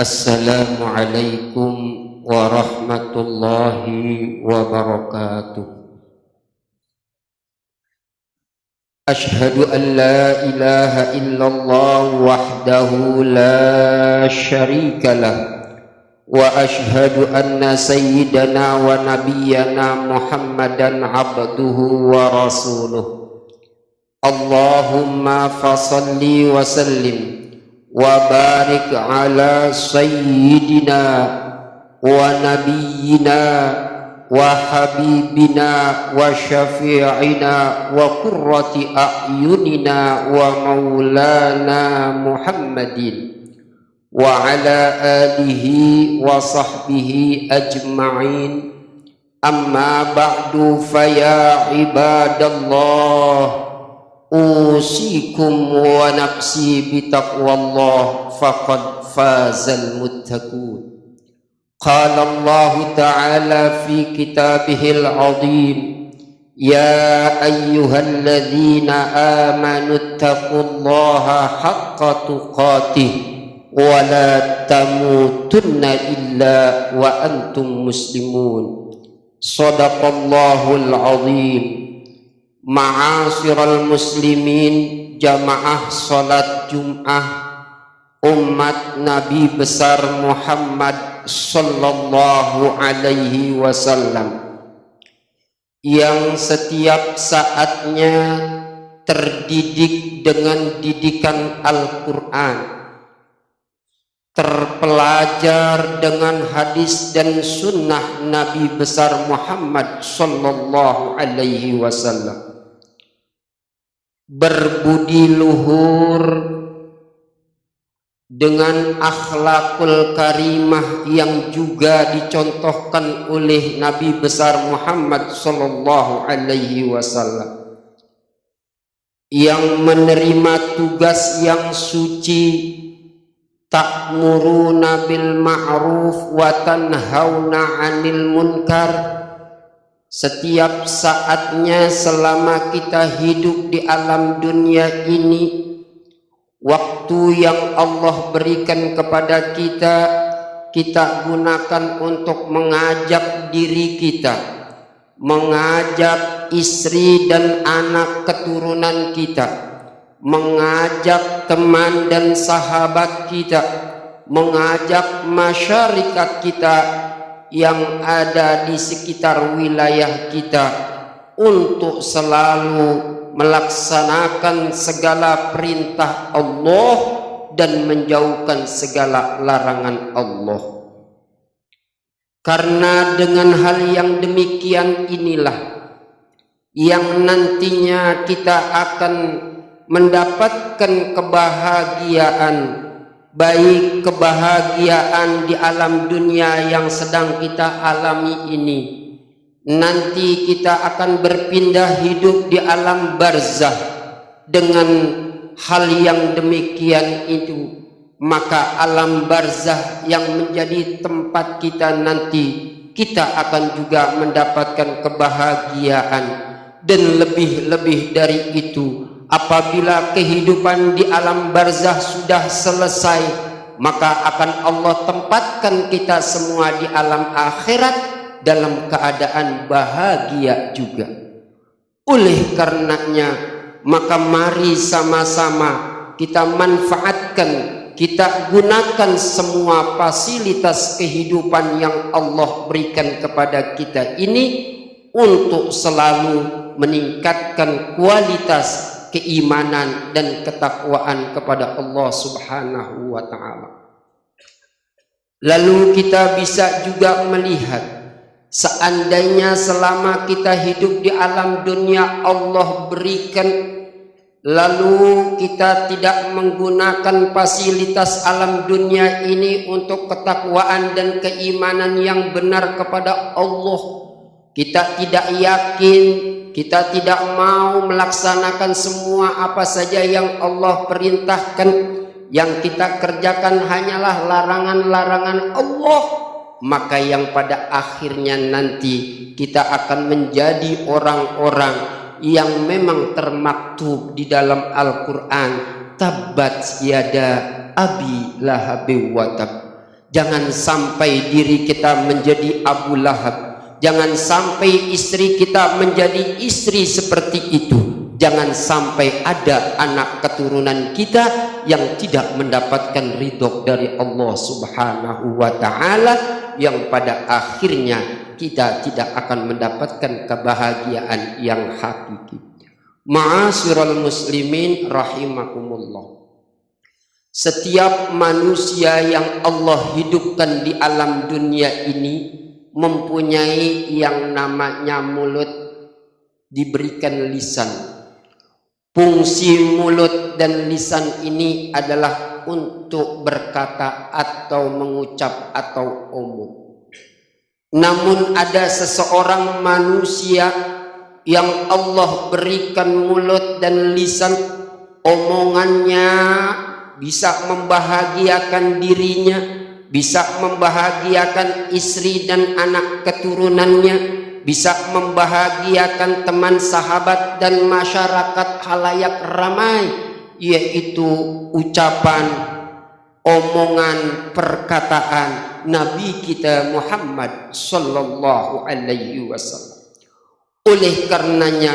Assalamualaikum warahmatullahi wabarakatuh. Ashhadu an la ilaha illallah wahdahu la syarika lah wa ashhadu anna sayyidana wa nabiyyana Muhammadan abduhu wa rasuluh. Allahumma fasalli wa sallim wa barik ala sayyidina wa nabiyyina wa habibina wa syafi'ina wa qurrati a'yunina wa maulana Muhammadin wa ala alihi wa sahbihi ajma'in. Amma ba'du, faya ibadallah, usikum wa nafsi bitaqwallah, faqad fazal muttaqun. Qala Allah ta'ala fi kitabihil azim, ya ayyuhalladzina amanu taqullaha haqqa tuqatih wa la tamutunna illa wa antum muslimun. Shadaqallahul azim. Ma'asyiral muslimin, jamaah salat Jum'ah umat Nabi besar Muhammad sallallahu alaihi wasallam yang setiap saatnya terdidik dengan didikan Al-Quran, terpelajar dengan hadis dan sunnah Nabi besar Muhammad sallallahu alaihi wasallam, berbudi luhur dengan akhlakul karimah yang juga dicontohkan oleh Nabi besar Muhammad sallallahu alaihi wasallam, yang menerima tugas yang suci, ta'muruna bil ma'ruf wa tanhauna 'anil munkar. Setiap saatnya selama kita hidup di alam dunia ini, waktu yang Allah berikan kepada kita, kita gunakan untuk mengajak diri kita, mengajak istri dan anak keturunan kita, mengajak teman dan sahabat kita, mengajak masyarakat kita yang ada di sekitar wilayah kita untuk selalu melaksanakan segala perintah Allah dan menjauhkan segala larangan Allah. Karena dengan hal yang demikian inilah yang nantinya kita akan mendapatkan kebahagiaan, baik kebahagiaan di alam dunia yang sedang kita alami ini, nanti kita akan berpindah hidup di alam barzah dengan hal yang demikian itu. Maka alam barzah yang menjadi tempat kita nanti, kita akan juga mendapatkan kebahagiaan. Dan lebih-lebih dari itu, apabila kehidupan di alam barzah sudah selesai, maka akan Allah tempatkan kita semua di alam akhirat dalam keadaan bahagia juga. Oleh karenanya, maka mari sama-sama kita manfaatkan, kita gunakan semua fasilitas kehidupan yang Allah berikan kepada kita ini untuk selalu meningkatkan kualitas keimanan dan ketakwaan kepada Allah Subhanahu wa ta'ala. Lalu kita bisa juga melihat, seandainya selama kita hidup di alam dunia Allah berikan, lalu kita tidak menggunakan fasilitas alam dunia ini untuk ketakwaan dan keimanan yang benar kepada Allah, kita tidak yakin, kita tidak mau melaksanakan semua apa saja yang Allah perintahkan, yang kita kerjakan hanyalah larangan-larangan Allah, maka yang pada akhirnya nanti kita akan menjadi orang-orang yang memang termaktub di dalam Al-Quran, tabbat yada abi lahabi wa tab. Jangan sampai diri kita menjadi Abu Lahab. Jangan sampai istri kita menjadi istri seperti itu. Jangan sampai ada anak keturunan kita yang tidak mendapatkan ridho dari Allah Subhanahu wa ta'ala, yang pada akhirnya kita tidak akan mendapatkan kebahagiaan yang hakiki. Ma'asyiral muslimin rahimakumullah. Setiap manusia yang Allah hidupkan di alam dunia ini mempunyai yang namanya mulut, diberikan lisan. Fungsi mulut dan lisan ini adalah untuk berkata atau mengucap atau omong. Namun ada seseorang manusia yang Allah berikan mulut dan lisan, omongannya bisa membahagiakan dirinya, bisa membahagiakan istri dan anak keturunannya, bisa membahagiakan teman, sahabat, dan masyarakat halayak ramai, yaitu ucapan, omongan, perkataan Nabi kita Muhammad sallallahu alaihi wasallam. Oleh karenanya,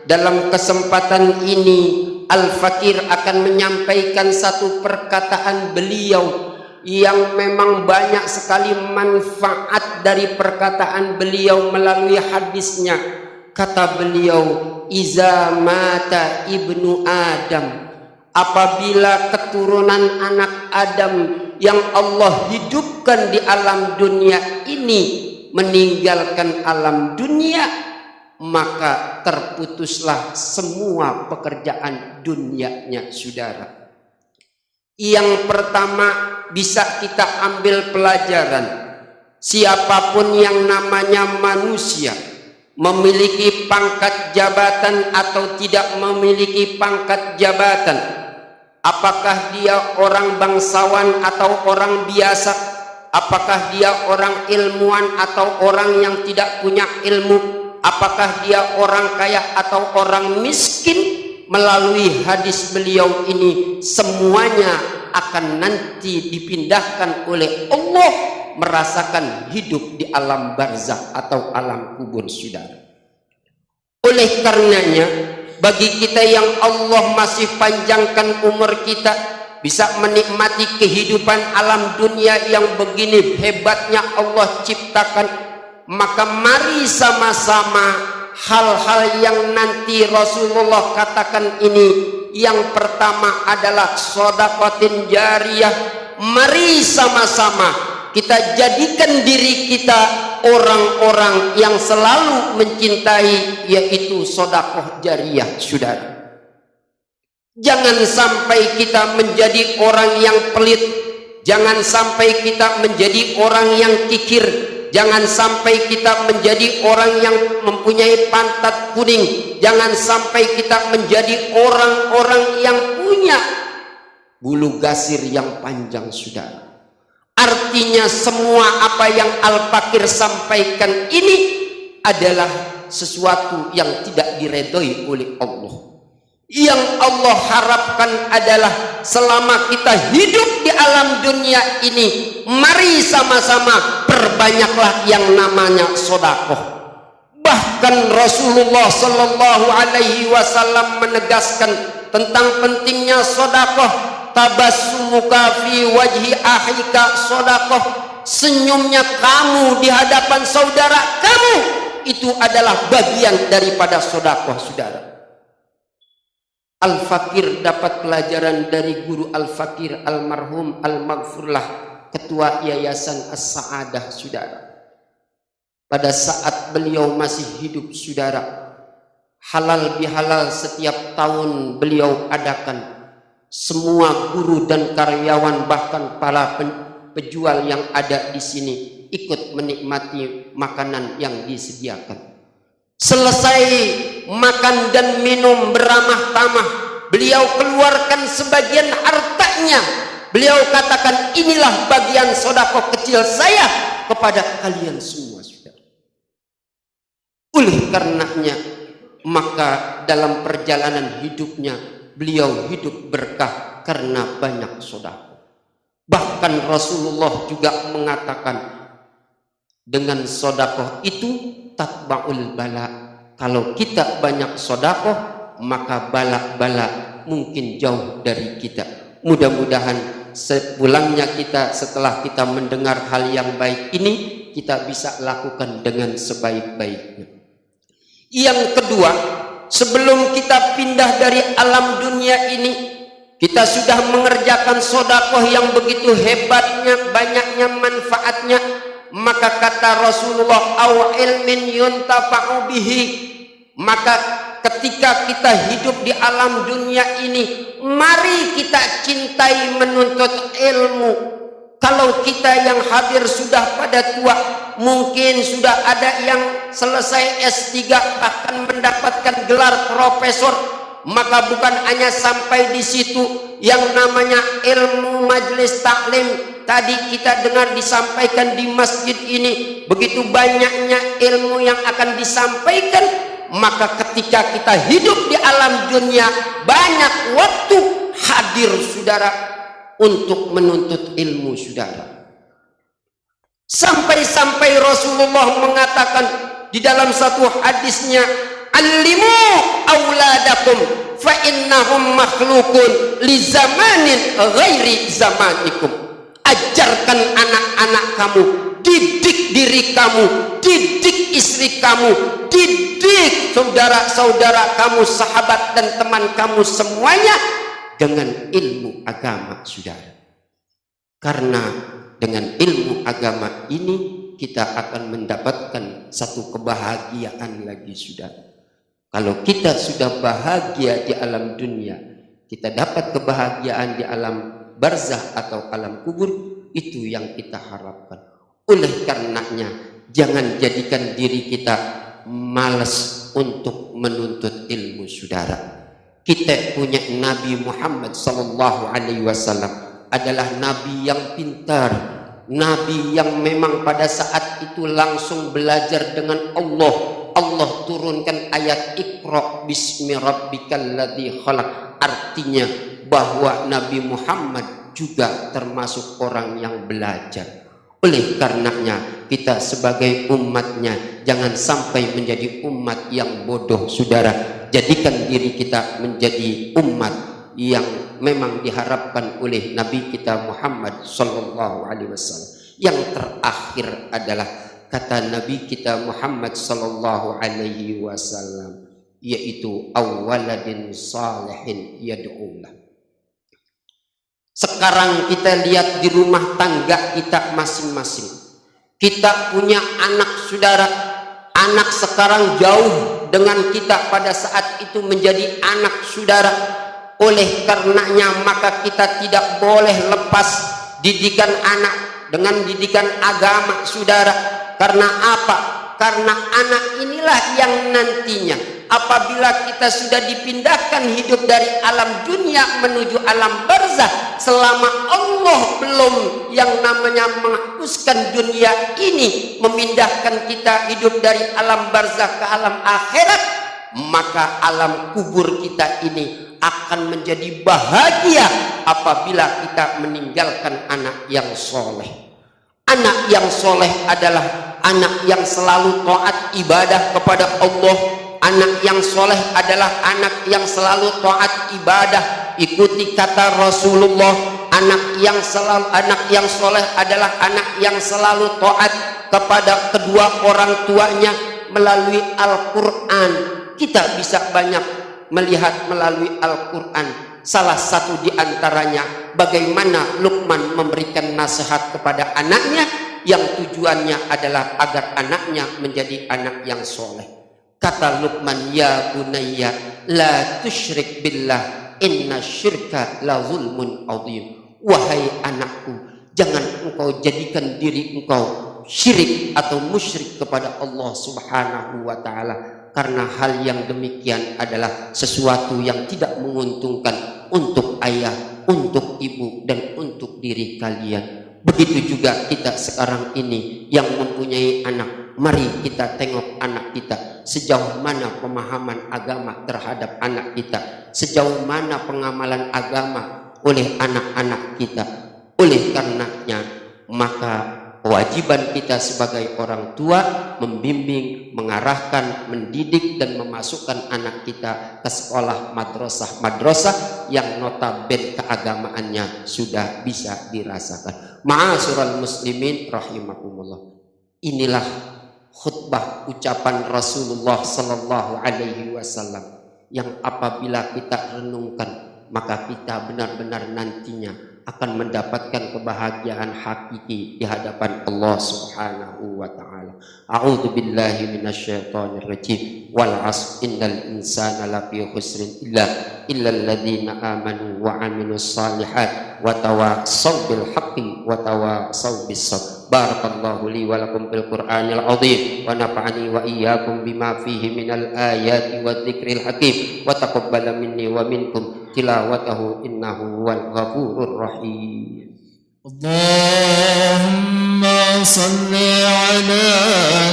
dalam kesempatan ini Al-Fakir akan menyampaikan satu perkataan beliau yang memang banyak sekali manfaat dari perkataan beliau melalui hadisnya. Kata beliau, iza mata ibnu Adam, apabila keturunan anak Adam yang Allah hidupkan di alam dunia ini meninggalkan alam dunia, maka terputuslah semua pekerjaan dunianya, saudara. Yang pertama, bisa kita ambil pelajaran, siapapun yang namanya manusia, memiliki pangkat jabatan atau tidak memiliki pangkat jabatan, apakah dia orang bangsawan atau orang biasa, apakah dia orang ilmuwan atau orang yang tidak punya ilmu, apakah dia orang kaya atau orang miskin, melalui hadis beliau ini semuanya akan nanti dipindahkan oleh Allah merasakan hidup di alam barzakh atau alam kubur, saudara. Oleh karenanya, bagi kita yang Allah masih panjangkan umur kita, bisa menikmati kehidupan alam dunia yang begini hebatnya Allah ciptakan, maka mari sama-sama hal-hal yang nanti Rasulullah katakan ini. Yang pertama adalah sedekah jariyah. Mari sama-sama kita jadikan diri kita orang-orang yang selalu mencintai, yaitu sedekah jariyah, saudara. Jangan sampai kita menjadi orang yang pelit, jangan sampai kita menjadi orang yang kikir, jangan sampai kita menjadi orang yang mempunyai pantat kuning, jangan sampai kita menjadi orang-orang yang punya bulu gasir yang panjang, saudara. Artinya semua apa yang Al-Fakir sampaikan ini adalah sesuatu yang tidak diredoi oleh Allah. Yang Allah harapkan adalah selama kita hidup di alam dunia ini, mari sama-sama perbanyaklah yang namanya sedekah. Bahkan Rasulullah sallallahu alaihi wasallam menegaskan tentang pentingnya sedekah. Tabassumuka fi wajhi akhika sedekah. Senyumnya kamu di hadapan saudara kamu itu adalah bagian daripada sedekah, saudara. Al-Fakir dapat pelajaran dari guru Al-Fakir almarhum Al-Maghfurlah, ketua Yayasan As-Sa'adah, saudara. Pada saat beliau masih hidup, saudara, halal bihalal setiap tahun beliau adakan. Semua guru dan karyawan, bahkan para penjual yang ada di sini ikut menikmati makanan yang disediakan. Selesai makan dan minum beramah tamah, beliau keluarkan sebagian hartanya. Beliau katakan, inilah bagian sedekah kecil saya kepada kalian semua, saudara. Oleh karenanya, maka dalam perjalanan hidupnya beliau hidup berkah karena banyak sedekah. Bahkan Rasulullah juga mengatakan dengan sodakoh itu tatba'ul bala. Kalau kita banyak sodakoh, maka bala-bala mungkin jauh dari kita. Mudah-mudahan sepulangnya kita, setelah kita mendengar hal yang baik ini, kita bisa lakukan dengan sebaik-baiknya. Yang kedua, sebelum kita pindah dari alam dunia ini, kita sudah mengerjakan sodakoh yang begitu hebatnya, banyaknya manfaatnya. Maka kata Rasulullah, aw ilmin yuntafa'u bihi, maka ketika kita hidup di alam dunia ini, mari kita cintai menuntut ilmu. Kalau kita yang hadir sudah pada tua, mungkin sudah ada yang selesai S3 bahkan mendapatkan gelar profesor, maka bukan hanya sampai di situ. Yang namanya ilmu majelis taklim tadi kita dengar disampaikan di masjid ini, begitu banyaknya ilmu yang akan disampaikan. Maka ketika kita hidup di alam dunia, banyak waktu hadir saudara untuk menuntut ilmu saudara. Sampai-sampai Rasulullah mengatakan di dalam satu hadisnya, allimu auladakum fa innahum makhlukun li zamanin ghairi zamanikum. Ajarkan anak-anak kamu, didik diri kamu, didik istri kamu, didik saudara-saudara kamu, sahabat dan teman kamu semuanya dengan ilmu agama saudara. Karena dengan ilmu agama ini kita akan mendapatkan satu kebahagiaan lagi saudara. Kalau kita sudah bahagia di alam dunia, kita dapat kebahagiaan di alam barzah atau alam kubur, itu yang kita harapkan. Oleh karenanya, jangan jadikan diri kita malas untuk menuntut ilmu saudara. Kita punya Nabi Muhammad sallallahu alaihi wasallam adalah nabi yang pintar, nabi yang memang pada saat itu langsung belajar dengan Allah. Allah turunkan ayat Iqra bismi rabbikal ladzi khalaq, artinya bahwa Nabi Muhammad juga termasuk orang yang belajar. Oleh karenanya kita sebagai umatnya jangan sampai menjadi umat yang bodoh saudara. Jadikan diri kita menjadi umat yang memang diharapkan oleh Nabi kita Muhammad sallallahu alaihi wasallam. Yang terakhir adalah kata Nabi kita Muhammad sallallahu alaihi wasallam, yaitu awaladin salihin yad'ulah. Sekarang kita lihat di rumah tangga kita masing-masing. Kita punya anak saudara. Anak sekarang jauh dengan kita pada saat itu menjadi anak saudara. Oleh karenanya maka kita tidak boleh lepas didikan anak dengan didikan agama saudara. Karena apa? Karena anak inilah yang nantinya apabila kita sudah dipindahkan hidup dari alam dunia menuju alam barzah, selama Allah belum yang namanya menghapuskan dunia ini, memindahkan kita hidup dari alam barzah ke alam akhirat, maka alam kubur kita ini akan menjadi bahagia apabila kita meninggalkan anak yang soleh. Anak yang soleh adalah anak yang selalu taat ibadah kepada Allah. Anak yang soleh adalah anak yang selalu taat ibadah, ikuti kata Rasulullah. Anak yang soleh adalah anak yang selalu taat kepada kedua orang tuanya melalui Al-Quran. Kita bisa banyak melihat melalui Al-Quran. Salah satu di antaranya bagaimana Luqman memberikan nasihat kepada anaknya yang tujuannya adalah agar anaknya menjadi anak yang soleh. Kata Luqman, ya bunayya la tusyrik billah inna syirka la zulmun azim. Wahai anakku, jangan engkau jadikan diri engkau syirik atau musyrik kepada Allah subhanahu wa ta'ala, karena hal yang demikian adalah sesuatu yang tidak menguntungkan untuk ayah, untuk ibu, dan untuk diri kalian. Begitu juga kita sekarang ini yang mempunyai anak. Mari kita tengok anak kita, sejauh mana pemahaman agama terhadap anak kita, sejauh mana pengamalan agama oleh anak-anak kita. Oleh karenanya maka kewajiban kita sebagai orang tua membimbing, mengarahkan, mendidik dan memasukkan anak kita ke sekolah madrasah yang notabene keagamaannya sudah bisa dirasakan. Ma'asyiral muslimin rahimakumullah. Inilah khutbah ucapan Rasulullah sallallahu alaihi wasallam yang apabila kita renungkan maka kita benar-benar nantinya akan mendapatkan kebahagiaan hakiki di hadapan Allah Subhanahu wa taala. A'udzu billahi minasyaitonir rajim. Wal 'asr innal insana lafi khusrin illal ladzina amanu wa 'amilus shalihat wa tawassaw bil haqqi wa tawassaw bis sabr. Barakallahu li wa lakum fil Qur'anil 'azim wa nafa'ani wa iyyakum bima fihi minal ayati wadh-dhikril hakim wa taqabbala minni wa minkum tilawatahu innahu huwal ghafurur rahim. Allahumma salli ala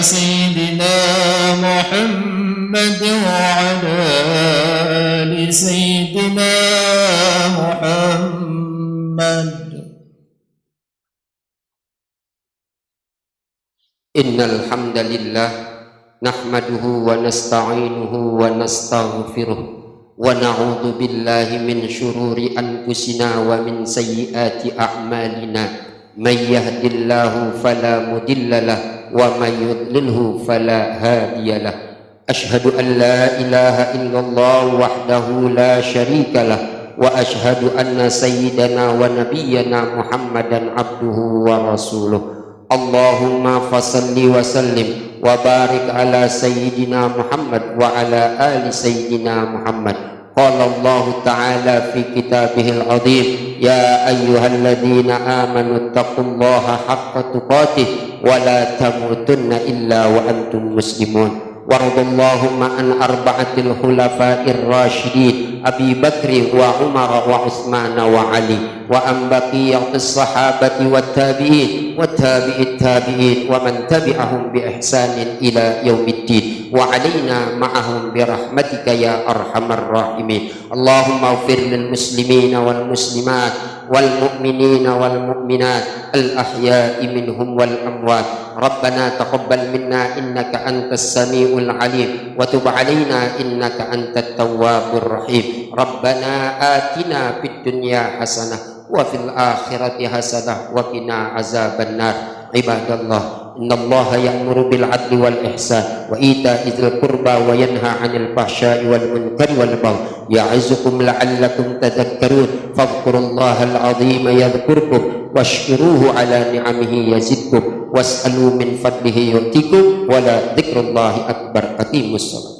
sayyidina Muhammad wa ala ali sayyidina Muhammad. Innal hamdalillah nahmaduhu wa nasta'inuhu wa nastaghfiruh wa na'udzu billahi min syururi anfusina wa min sayyiati a'malina. May yahdihillahu fala mudhillalah wa may yudlilhu fala hadiyalah. Asyhadu an la ilaha illallah wahdahu la syarikalah wa asyhadu anna sayyidana wa nabiyyana Muhammadan abduhu wa rasuluh. Allahumma fasalli wa sallim wa barik ala sayyidina Muhammad wa ala ali sayyidina Muhammad. Qala Allah ta'ala fi kitabihil azim, ya ayyuhalladzina amanu taqullaha haqqa tuqatih wa la tamutunna illa wa antum muslimun. Waradallahumma an arba'atil khulafa'ir rasyidin Abi Bakri wa Umar wa Utsman wa Ali wa an baqiyatis sahabati wat tabi'in wa tabi'it tabi'in wa man tabi'ahum bi ihsanin ila yaumiddin wa alaina ma'ahum bi rahmatika ya arhamar rahimin. Allahumma ighfir lil muslimina wal muslimat wal mu'minina wal mu'minat al ahya'i minhum wal amwat. Rabbana taqabbal minna innaka antas samiul alim wa tub alaina innaka antat tawwabur rahim. Rabbana atina fid dunya hasanah wa fil akhirati hasanah wa qina azabannar. Ibadallah, innallaha ya'muru bil 'adli wal ihsan wa ita'i dzil qurba wa yanha 'anil fahsya'i wal munkari wal baghi ya'izukum la'allakum tadhakkarun. Fadhkurullahal 'azima yadhkurkum washkuruhu 'ala ni'amihi yazidkum was'alu min fadlihi yu'tikum wa la dzikrullahi akbar. Aqimus shalah.